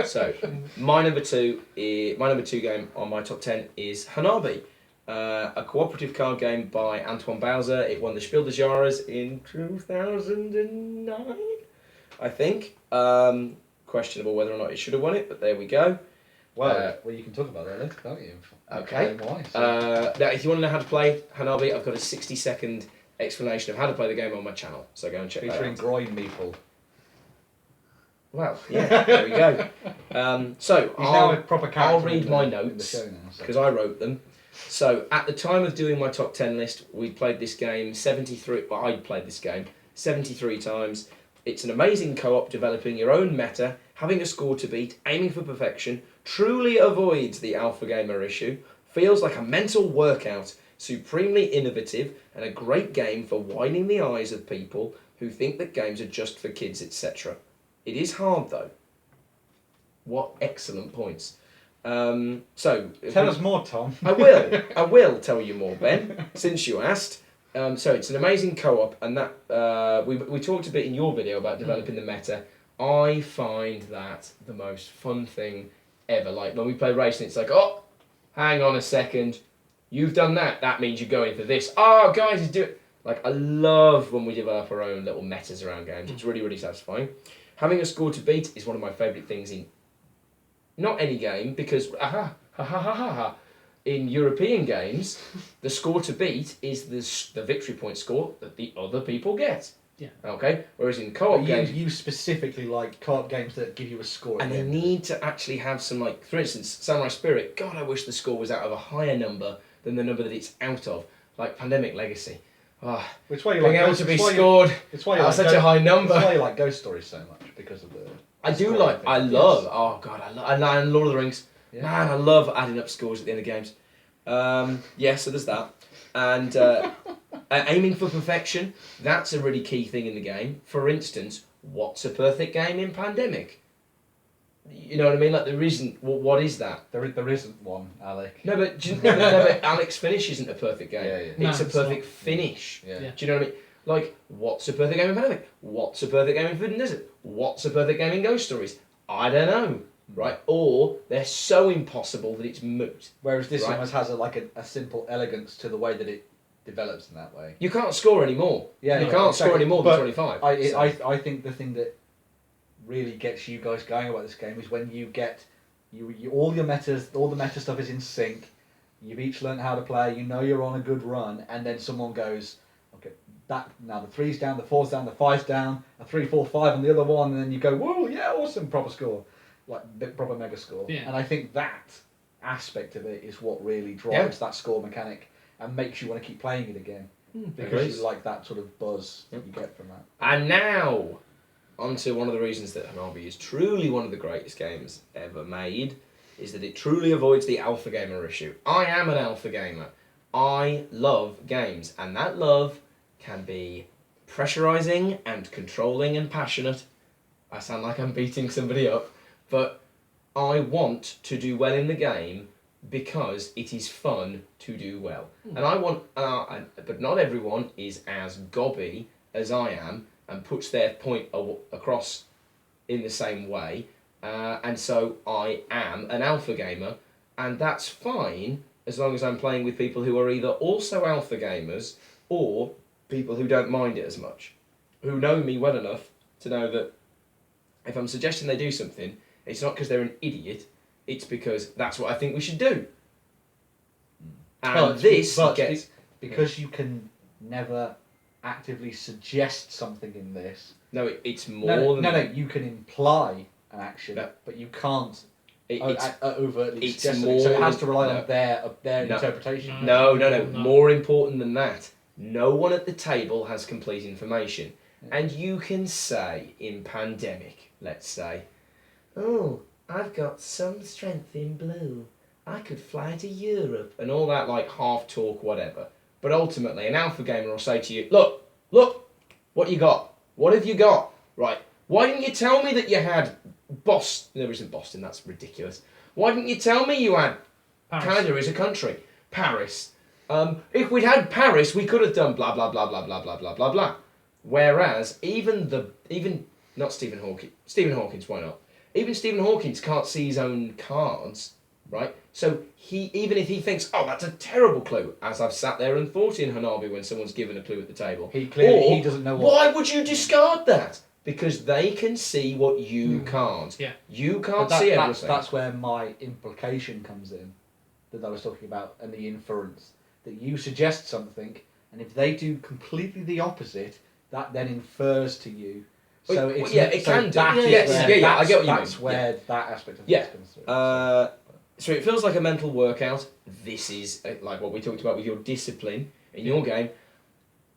So my number two game on my top 10 is Hanabi, a cooperative card game by Antoine Bowser. It won the Spiel des Jahres in 2009, I think. Questionable whether or not it should have won it, but there we go. Well, you can talk about that later, can't you? Okay. Why, now, if you want to know how to play Hanabi, I've got a 60-second explanation of how to play the game on my channel. So go and check that out. Featuring groin meeple. Well, yeah, there we go. So now a proper character. I'll read my notes because I wrote them. So at the time of doing my top 10 list, we played this game 73. Well, I played this game 73 times. It's an amazing co-op, developing your own meta, having a score to beat, aiming for perfection, truly avoids the alpha gamer issue, feels like a mental workout, supremely innovative, and a great game for widening the eyes of people who think that games are just for kids, etc. It is hard though. What excellent points. So tell us more, Tom. I will tell you more, Ben, since you asked. So it's an amazing co-op, and that we talked a bit in your video about developing the meta. I find that the most fun thing ever. Like when we play racing, it's like, oh, hang on a second, you've done that. That means you're going for this. Oh, guys, do it. Like I love when we develop our own little metas around games. It's really, really satisfying. Having a score to beat is one of my favourite things in not any game because in European games, the score to beat is the victory point score that the other people get. Yeah. Okay. Whereas in co-op games, you specifically like co-op games that give you a score. And they need to actually have some, like, for instance, Samurai Spirit. God, I wish the score was out of a higher number than the number that it's out of. Like Pandemic Legacy. Which way you being like able to be scored at such a high number. That's why you like Ghost Stories so much, because of the. I love. Oh God, and Lord of the Rings. Yeah. Man, I love adding up scores at the end of games. Yeah, so there's that. And aiming for perfection, that's a really key thing in the game. For instance, what's a perfect game in Pandemic? You know what I mean? Like there isn't. Well, what is that? There isn't one, Alec. No, but Alec's finish isn't a perfect game. Yeah. It's a perfect finish. Yeah. Do you know what I mean? Like, what's a perfect game in Pandemic? What's a perfect game in Forbidden Desert? What's a perfect game in Ghost Stories? I don't know. Right? Or they're so impossible that it's moot. Whereas this almost has a simple elegance to the way that it develops in that way. You can't score anymore. Yeah, you can't score any more than 25. I think the thing that really gets you guys going about this game is when you get all your metas, all the meta stuff is in sync. You've each learned how to play. You know you're on a good run, and then someone goes, okay, that now the 3's down, the 4's down, the 5's down, a 3, 4, 5 on the other one, and then you go, whoa, yeah, awesome, proper score, like proper mega score. Yeah. And I think that aspect of it is what really drives that score mechanic and makes you want to keep playing it again because you like that sort of buzz that you get from that. And now, onto one of the reasons that Hanabi is truly one of the greatest games ever made, is that it truly avoids the alpha gamer issue. I am an alpha gamer. I love games, and that love can be pressurizing and controlling and passionate. I sound like I'm beating somebody up, but I want to do well in the game because it is fun to do well. And I want, but not everyone is as gobby as I am and puts their point across in the same way. And so I am an alpha gamer, and that's fine as long as I'm playing with people who are either also alpha gamers or people who don't mind it as much, who know me well enough to know that if I'm suggesting they do something, it's not because they're an idiot, it's because that's what I think we should do. And because you can never actively suggest something in this. No, it's more than... No, you can imply an action, but you can't overtly suggest it. So it has to rely on their interpretation. No. More important than that, no one at the table has complete information. Yeah. And you can say, in Pandemic, let's say, oh, I've got some strength in blue. I could fly to Europe. And all that, like, half-talk, whatever. But ultimately, an alpha gamer will say to you, look, what you got? What have you got? Right, why didn't you tell me that you had Boston? There isn't Boston, that's ridiculous. Why didn't you tell me you had Paris. Canada as a country? Paris. If we'd had Paris, we could have done blah, blah, blah, blah, blah, blah, blah, blah, blah. Whereas, even not Stephen Hawking, why not? Even Stephen Hawking can't see his own cards, right? So even if he thinks, oh, that's a terrible clue, as I've sat there and thought in Hanabi when someone's given a clue at the table. He doesn't know what. Why would you discard that? Because they can see what you can't. Yeah. You can't see everything. That's where my implication comes in, that I was talking about, and the inference. That you suggest something, and if they do completely the opposite, that then infers to you. So it's it can do. that is Yes, where- yeah, I get what you That's mean. where that aspect of Yeah. this comes through. So it feels like a mental workout. This is like what we talked about with your discipline in your game.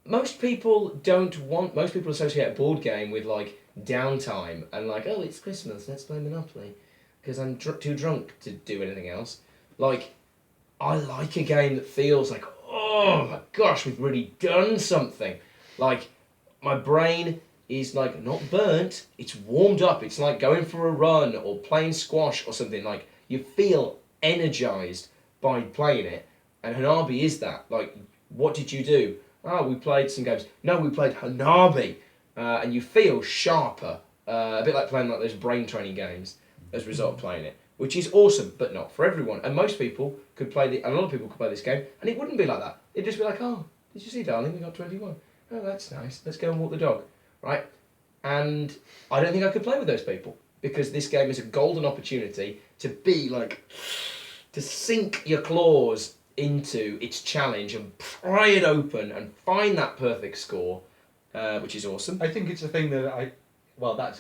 Most people associate a board game with like downtime and like, oh, it's Christmas, let's play Monopoly, because I'm too drunk to do anything else. Like, I like a game that feels like, oh my gosh, we've really done something. Like, my brain is like not burnt, it's warmed up. It's like going for a run or playing squash or something. Like, you feel energized by playing it. And Hanabi is that. Like, what did you do? Oh, we played some games. No, we played Hanabi. And you feel sharper. A bit like playing like those brain training games as a result of playing it. Which is awesome, but not for everyone. And most people could play a lot of people could play this game, and it wouldn't be like that. It'd just be like, oh, did you see, darling, we got 21. Oh, that's nice. Let's go and walk the dog. Right? And I don't think I could play with those people. Because this game is a golden opportunity to be like, to sink your claws into its challenge and pry it open and find that perfect score, which is awesome. I think it's a thing that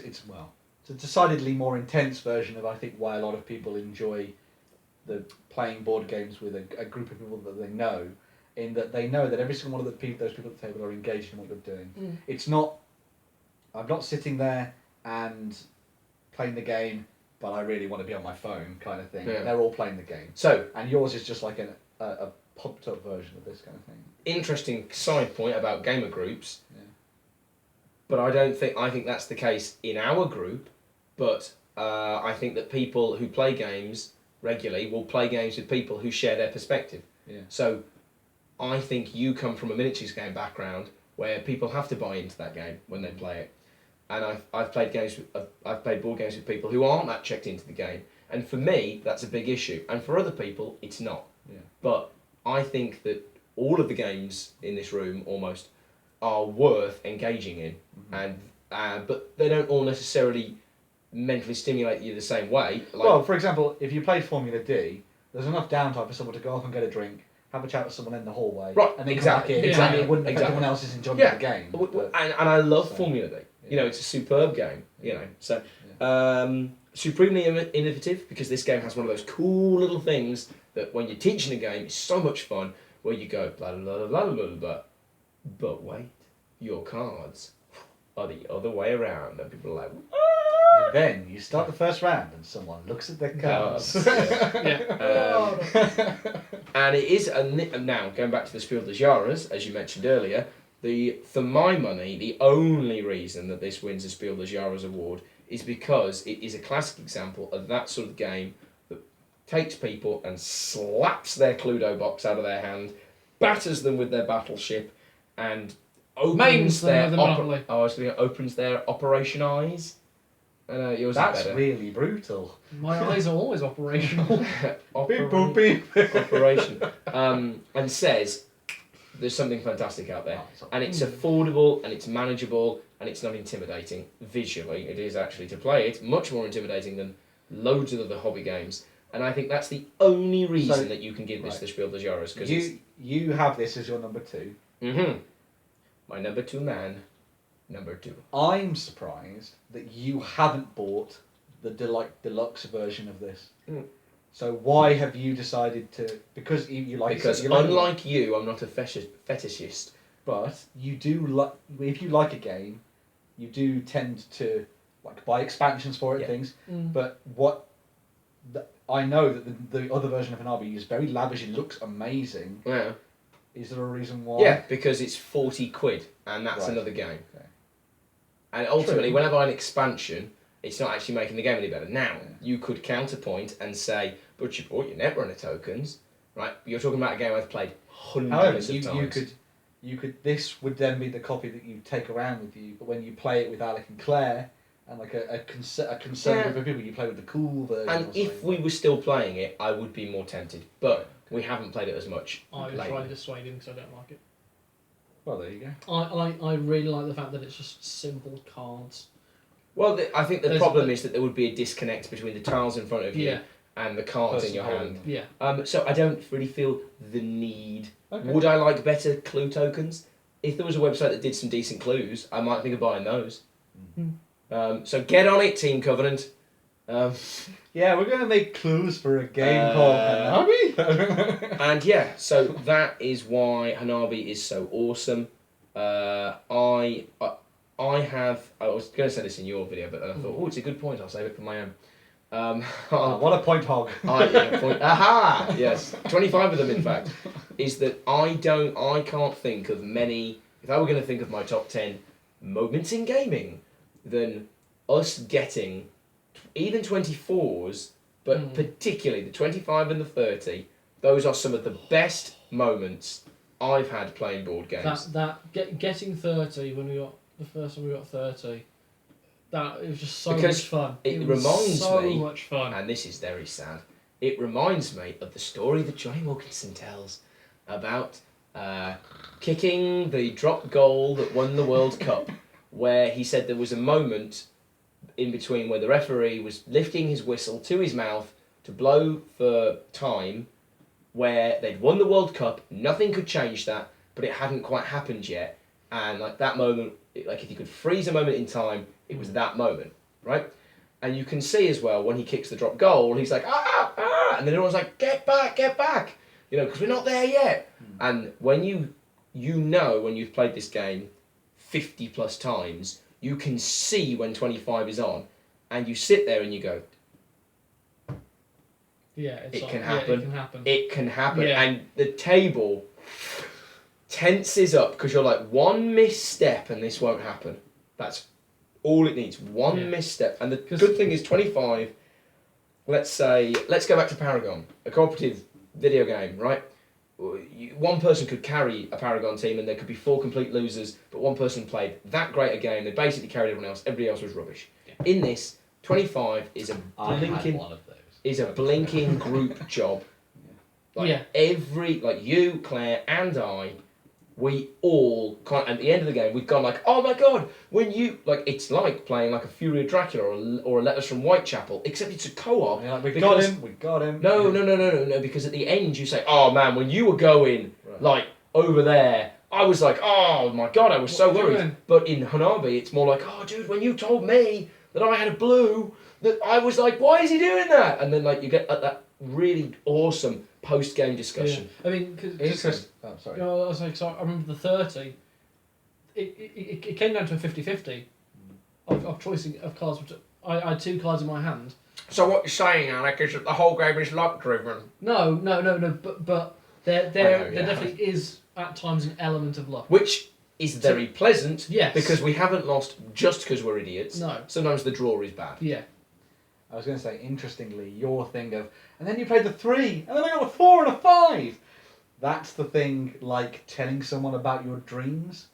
it's a decidedly more intense version of, I think, why a lot of people enjoy the playing board games with a group of people that they know, in that they know that every single one of those people at the table are engaged in what you're doing. It's not, I'm not sitting there and playing the game, but I really want to be on my phone kind of thing. Yeah. They're all playing the game. So, And yours is just like a pumped up version of this kind of thing. interesting side point about gamer groups. Yeah. But I think that's the case in our group, but I think that people who play games regularly will play games with people who share their perspective. Yeah. So I think you come from a miniatures game background where people have to buy into that game when they play it. And I've played board games with people who aren't that checked into the game. And for me, that's a big issue. And for other people, it's not. Yeah. But I think that all of the games in this room almost are worth engaging in, and but they don't all necessarily mentally stimulate you the same way. Like, Well, for example, if you played Formula D, there's enough downtime for someone to go off and get a drink, have a chat with someone in the hallway, Right, and then exactly, come back in, exactly, and it wouldn't affect exactly. anyone else's enjoyment Yeah. of the game. and I love So, Formula D. yeah. You know, it's a superb game. You know, so supremely innovative, because this game has one of those cool little things that when you're teaching a game, it's so much fun. Where you go blah blah blah blah blah blah, but wait, your cards are the other way around, and people are like, And then you start the first round, and someone looks at their cards. and it is now going back to the Spiel des Jahres, as you mentioned earlier. For my money, the only reason that this wins the Spiel des Jahres award is because it is a classic example of that sort of game that takes people and slaps their Cluedo box out of their hand, batters them with their battleship, and opens their opens their operation eyes. Yours That's is better. really brutal. My eyes are always operational. Beep, boop, beep. Operation. And says there's something fantastic out there. Oh, And it's affordable, and it's manageable, and it's not intimidating visually. It is actually, to play it, much more intimidating than loads of other hobby games. And I think that's the only reason that you can give this the Spiel des Jahres. You have this as your number 2. My number 2 man. Number 2. I'm surprised that you haven't bought the deluxe version of this. So why have you decided to? Because you like. Because unlike you, I'm not a fetishist. But you do like. If you like a game, you do tend to like buy expansions for it, Yeah. things. But I know that the other version of Hanabi is very lavish. It looks amazing. Yeah. Is there a reason why? Yeah, because it's 40 quid, and that's Right. another game. Okay. And ultimately, True. when I buy an expansion, it's not actually making the game any better. Now, you could counterpoint and say, but you bought your Netrunner tokens, right? You're talking about a game I've played However, hundreds of times. you could. This would then be the copy that you take around with you. But when you play it with Alec and Claire, and like a concerned group of people, you play with the cool version. And or if something. we were still playing it, I would be more tempted. But we haven't played it as much. I would lately. try to dissuade him because I don't like it. Well, there you go. I really like the fact that it's just simple cards. Well, I think the There's problem a- is that there would be a disconnect between the tiles in front of you Yeah. and the cards in your Person hand. holding. Yeah. So I don't really feel the need. Okay. Would I like better clue tokens? If there was a website that did some decent clues, I might think of buying those. So get on it, Team Covenant. Yeah, we're going to make clues for a game called Hanabi. And yeah, so that is why Hanabi is so awesome. I was going to say this in your video, but then I thought, oh, it's a good point. I'll save it for my own. What a point hog. Aha! Yes, 25 of them, in fact. Is that I can't think of many. If I were going to think of my top 10 moments in gaming, then us getting even 24s, but particularly the 25 and the 30, those are some of the best moments I've had playing board games. Getting 30 when we got the first time we got 30. It was just so Because much fun. it was reminds so me- much fun. And this is very sad. It reminds me of the story that Johnny Wilkinson tells about kicking the drop goal that won the World Cup, where he said there was a moment in between where the referee was lifting his whistle to his mouth to blow for time, where they'd won the World Cup, nothing could change that, but it hadn't quite happened yet, and like that moment, like if you could freeze a moment in time, it was that moment, right? And you can see as well when he kicks the drop goal, he's like and then everyone's like, get back, you know, because we're not there yet. And when you know when you've played this game 50 plus times, you can see when 25 is on, and you sit there and you go, Yeah, it can Yeah, happen. it can happen. it can happen, Yeah. and the table tenses up because you're like, one misstep and this won't happen. That's all it needs, one Yeah. misstep. And the good thing is 25, let's go back to Paragon, a cooperative video game, right? One person could carry a Paragon team and there could be 4 complete losers, but one person played that great a game, they basically carried everyone else, everybody else was rubbish. Yeah. In this, 25 is a I had blinking one of those. group job. Like Yeah. like you, Claire, and I, we all at the end of the game we've gone like, oh my god, when you like, it's like playing like a Fury of Dracula or a Letters from Whitechapel, except it's a co-op. Yeah, we because- got him. No, because at the end you say, oh man, when you were going like over there, I was like, oh my god, I was so What were you worried. doing? But in Hanabi, it's more like, oh dude, when you told me that I had a blue, that I was like, why is he doing that? And then like you get that really awesome post-game discussion. Yeah. I mean, because Interesting. Oh, sorry. you know, I was like, so I remember the 30. It came down to a 50-50 of choosing of cards. I had 2 cards in my hand. So what you're saying, Alec, is that the whole game is luck-driven? No. But there I know, yeah. definitely is at times an element of luck. Which is very pleasant, Yes. because we haven't lost just because we're idiots. No. Sometimes the draw is bad. Yeah. I was going to say, interestingly, your thing of, and then you played the 3, and then I got a 4 and a 5. That's the thing, like telling someone about your dreams.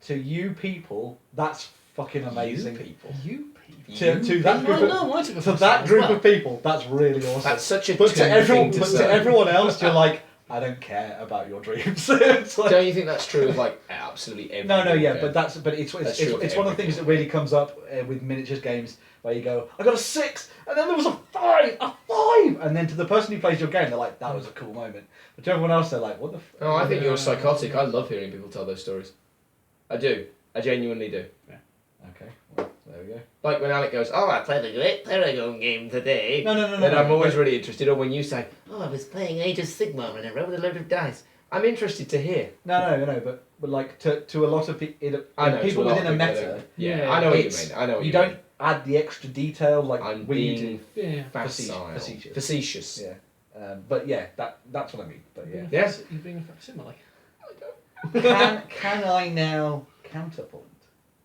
To you people, that's fucking amazing. You people. You people. To that group of, No, I took a to first that as group well. of people, that's really awesome. That's such a but to Tim everyone, thing to but say. to everyone else, you're like, I don't care about your dreams. It's like, Don't you think that's true of like absolutely every no, yeah, game? but it's That's true of it's one of the every things that game. really comes up with miniatures games where you go, I got a 6, and then there was a 5, and then to the person who plays your game, they're like, that was a cool moment. But to everyone else, they're like, what the? Oh, I think Yeah. you're psychotic. I love hearing people tell those stories. I do. I genuinely do. Okay, well, there we go. Like when Alec goes, oh, I played a great Paragon game today. No. Then I'm always but- really interested. Or when you say, oh, I was playing Age of Sigmar and I rolled a load of dice. I'm interested to hear. No, but like to a lot of I know, people to a lot within a of people, I meta, know. Yeah, Yeah. I know what you it's- mean. I know what you you don't mean. add the extra detail like I'm we being do. Yeah. facile. Facetious. Facetious. Yeah, but yeah, that's what I mean. But yeah, Yes. You're being a facsimile. can I now counterpoint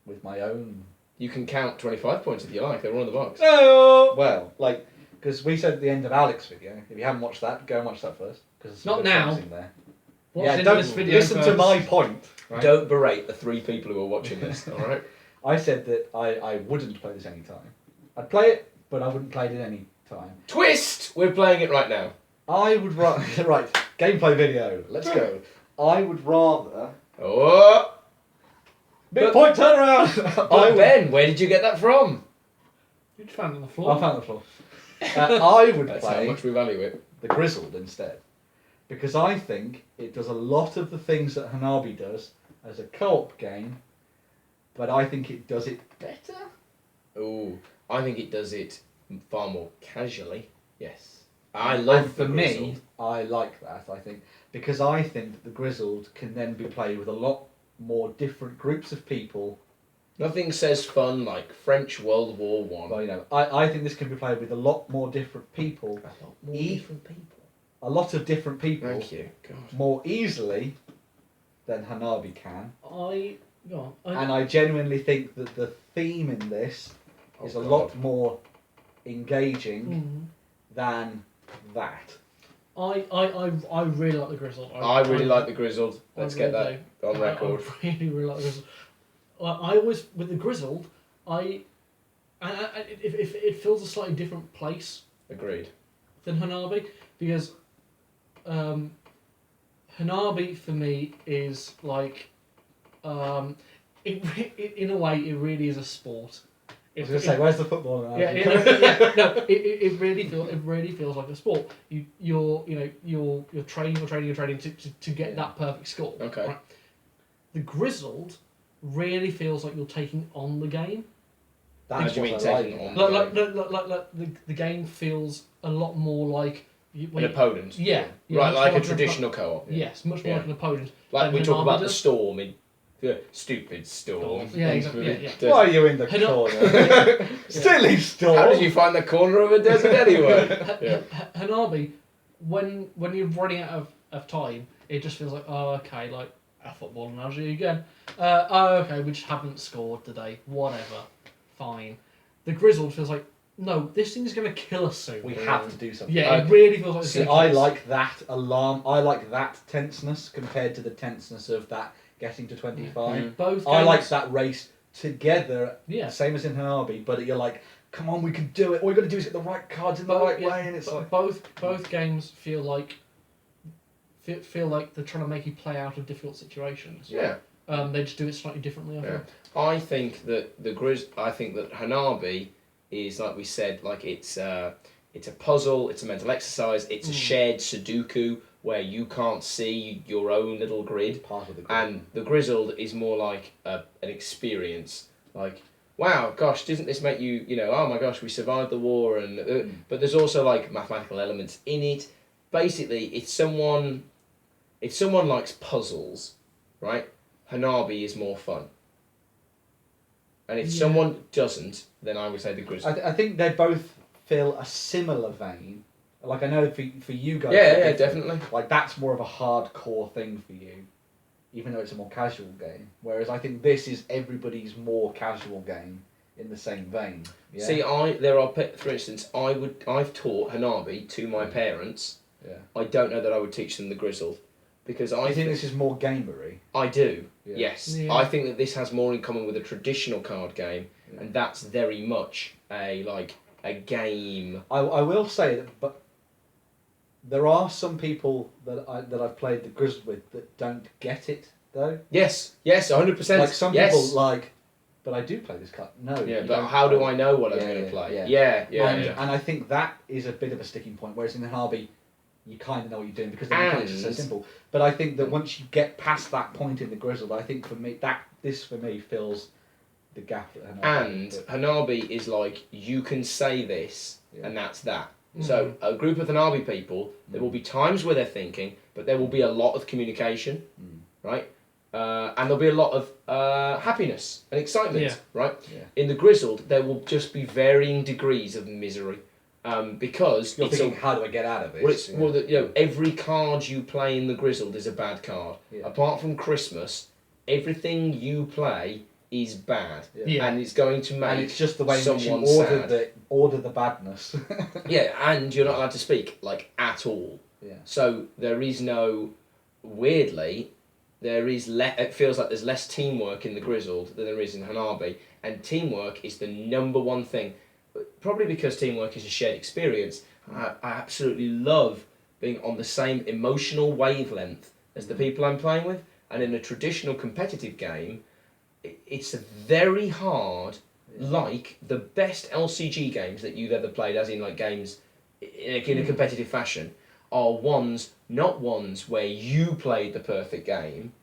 with my own? You can count 25 points if you like. They're all in the box. No. Well, like because we said at the end of Alex's video, if you haven't watched that, go and watch that first because Not now. in there. Watch Yeah, into don't this video listen to first. my point. Right? Don't berate the 3 people who are watching this, alright? I said that I wouldn't play this any time. I'd play it, but I wouldn't play it any time. Twist! We're playing it right now. I would rather... right, gameplay video. Let's go. I would rather... Oh! Midpoint turnaround! But Ben, where did you get that from? You just found it on the floor. I found the floor. I would That's how play much we value it. the Grizzled instead. Because I think it does a lot of the things that Hanabi does as a co-op game, but I think it does it better. Ooh, I think it does it far more casually. Yes. I love And for the me, Grizzled. I like that, I think. Because I think that the Grizzled can then be played with a lot more different groups of people. Nothing says fun like French World War One. Well, you know, I think this can be played with a lot more different people. A lot more E- different people. A lot of different people. Thank you. God. More easily than Hanabi can. Go on. And I genuinely think that the theme in this is a God. lot more engaging Mhm. than that. I really like the Grizzled. I really like the Grizzled. Let's get really that on record. I really like the Grizzled. I always, with the Grizzled, it fills a slightly different place Agreed. than Hanabi, because Hanabi for me is like, in a way it really is a sport. I was going to say, where's the football analogy? It really feels like a sport. You're training to get that perfect score. Okay. Right? The Grizzled really feels like you're taking on the game. How do you mean what I taking like. on? The game feels a lot more like An opponent. Yeah, Right, much like more a traditional co-op. Yes, much more Yeah. like an opponent. Like than we talk Hanabi about the does. storm in the stupid storm. Yeah, Things exactly, with yeah, the Why are you in the Hana- corner? Silly storm. How did you find the corner of a desert anyway? Yeah. Hanabi, when you're running out of time, it just feels like, oh, okay, like a football analogy again. Oh, okay, we just haven't scored today. Whatever, fine. The Grizzled feels like, no, this thing's gonna kill us soon. We have to do something. Yeah, it really feels like. It's See, gonna I kill us. like that alarm. I like that tenseness compared to the tenseness of that getting to 25. Both. I like games- that race together, Yeah. same as in Hanabi, but you're like, come on, we can do it. All you got to do is get the right cards in the right way, and it's like... both games feel like they're trying to make you play out of difficult situations. Yeah. They just do it slightly differently. I Yeah. think. I think that I think that Hanabi is, like we said, like it's a puzzle, it's a mental exercise, it's a shared Sudoku where you can't see your own little grid. Part of the grid. And the Grizzled is more like an experience. Like, wow, gosh, doesn't this make you, oh my gosh, we survived the war, and but there's also like mathematical elements in it. Basically, if someone likes puzzles, right, Hanabi is more fun. And if someone doesn't, then I would say the Grizzled. I think they both fill a similar vein. Like, I know for you guys... Yeah, they're yeah, different. definitely. Like, that's more of a hardcore thing for you, even though it's a more casual game. Whereas I think this is everybody's more casual game in the same vein. Yeah? See, for instance, I've taught Hanabi to my parents. Yeah. I don't know that I would teach them the Grizzled, because I think this is more gamery. I do. Yeah. Yes, Yeah. I think that this has more in common with a traditional card game, and that's very much a game. I will say that, but there are some people that I've played the Grizzled with that don't get it though. Yes, 100%. Like some yes. people like, but I do play this card. No. Yeah, you but don't how do play. I know what I'm Yeah, going to yeah, play? yeah. Yeah. And I think that is a bit of a sticking point. Whereas in the Hanabi, you kind of know what you're doing because the mechanics are so And- simple. But I think that once you get past that point in the Grizzled, I think for me this fills the gap at Hanabi. And But- Hanabi is like, you can say this, Yeah. and that's that. So a group of Hanabi people, there will be times where they're thinking, but there will be a lot of communication, right? And there'll be a lot of happiness and excitement, Yeah. right? Yeah. In the Grizzled, there will just be varying degrees of misery, because You're it's thinking, how do I get out of this? well, it's Yeah. well, every card you play in the Grizzled is a bad card. Yeah. Apart from Christmas, everything you play is bad, Yeah. and it's going to make And it's just the way in which you someone order sad. the badness. Yeah, and you're not allowed to speak at all. Yeah. So there is no, weirdly, it feels like there's less teamwork in the Grizzled than there is in Hanabi, and teamwork is the number one thing. Probably because teamwork is a shared experience. I absolutely love being on the same emotional wavelength as the people I'm playing with, and in a traditional competitive game, it's very hard. Like the best LCG games that you've ever played, as in like games in a competitive fashion, are not ones where you played the perfect game.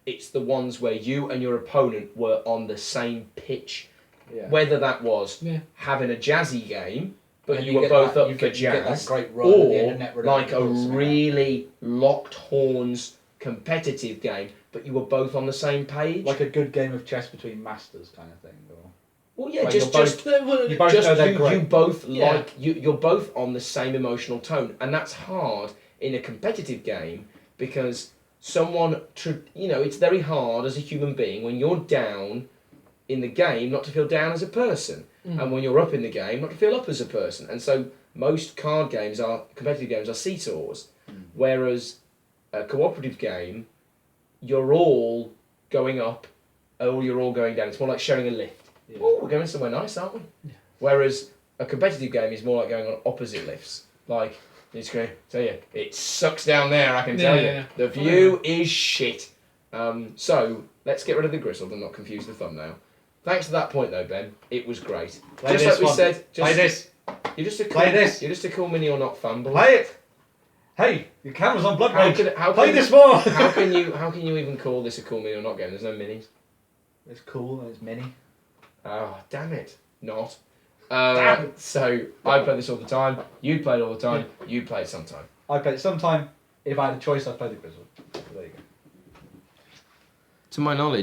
It's the ones where you and your opponent were on the same pitch. Yeah. Whether that was having a jazzy game, but And you were both up for you get that jazz, great run at the end or of net run like a and really locked horns competitive game, but you were both on the same page. like a good game of chess between masters kind of thing. Or... Well, yeah, Like just you both know they're great. you both Yeah. like you're both on the same emotional tone, and that's hard in a competitive game because it's very hard as a human being when you're down in the game not to feel down as a person, and when you're up in the game not to feel up as a person, and so most competitive games are seesaws, whereas a cooperative game you're all going up or you're all going down. It's more like sharing a lift. Yeah. Oh, we're going somewhere nice, aren't we? Yeah. Whereas a competitive game is more like going on opposite lifts. Like, it's going to tell you, it sucks down there, I can tell you. Yeah. The view is shit. So, let's get rid of the Grizzled and not confuse the thumbnail. Thanks to that point, though, Ben. It was great. Play just this like we one. said, Play this. You're just a cool, Play this. You're just a cool mini or not fanboy. Play it. Hey, your camera's on Blood Rage. Play this more. more. how can you even call this a cool mini or not game? There's no minis. It's cool and it's mini. Oh, damn it. Not. Damn it. So, I play this all the time. You play it all the time. You play it sometime. I play it sometime. If I had a choice, I'd play the Grizzle. So there you go. To my knowledge.